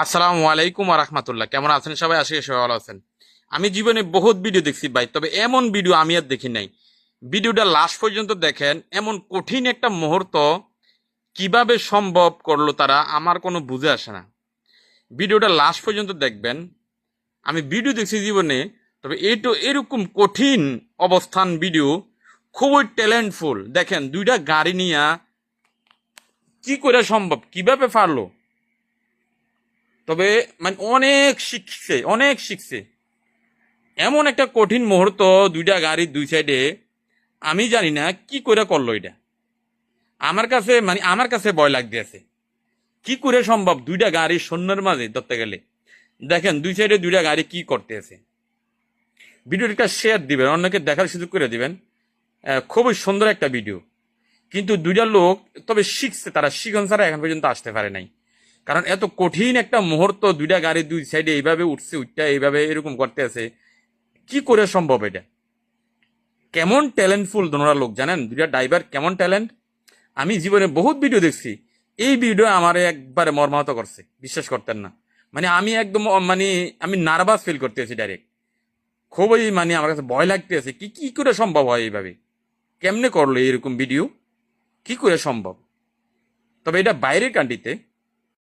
আসসালামু আলাইকুম রাহমাতুল্লাহ। কেমন আছেন সবাই? আশা করি সবাই ভালো আছেন। আমি জীবনে বহুত ভিডিও দেখছি ভাই, তবে এমন ভিডিও আমি আর দেখি নাই। ভিডিওটা লাস্ট পর্যন্ত দেখেন। এমন কঠিন একটা মুহূর্ত কিভাবে সম্ভব করলো তারা, আমার কোনো বুঝে আসে না। ভিডিওটা লাস্ট পর্যন্ত দেখবেন। আমি ভিডিও দেখছি জীবনে, তবে এরকম কঠিন অবস্থান ভিডিও খুবই ট্যালেন্টফুল। দেখেন দুইটা গাড়ি নিয়ে কি করে সম্ভব, কিভাবে পারলো। তবে মানে অনেক শিখছে। এমন একটা কঠিন মুহূর্ত, দুইটা গাড়ির দুই সাইডে, আমি জানি না কি করে করলো এটা। আমার কাছে ভয় লাগতেছে। কি করে সম্ভব দুইটা গাড়ি শূন্যের মাঝে ধরতে গেলে। দেখেন দুই সাইডে দুইটা গাড়ি কি করতেছে। ভিডিওটা শেয়ার দিবেন, অন্যকে দেখার সুযোগ করে দিবেন। খুবই সুন্দর একটা ভিডিও। কিন্তু দুইটা লোক তবে শিখছে, তারা শিখন ছাড়া এখন পর্যন্ত আসতে পারে নাই। কারণ এত কঠিন একটা মুহূর্ত, দুইটা গাড়ি দুই সাইডে এইভাবে উঠছে, উঠটা এইভাবে এরকম করতে আছে। কি করে সম্ভব এটা? কেমন ট্যালেন্টফুল দোনোরা লোক, জানেন দুইটা ড্রাইভার কেমন ট্যালেন্ট। আমি জীবনে বহুত ভিডিও দেখছি, এই ভিডিও আমার একবারে মর্মাহত করছে, বিশ্বাস করতেন না। মানে আমি একদম আমি নার্ভাস ফিল করতেছি ডাইরেক্ট। খুবই আমার কাছে ভয় লাগতেছে, কি কি করে সম্ভব হয় এইভাবে। কেমনে করলো এরকম ভিডিও, কি করে সম্ভব। তবে এটা বাইরের কান্ট্রিতে,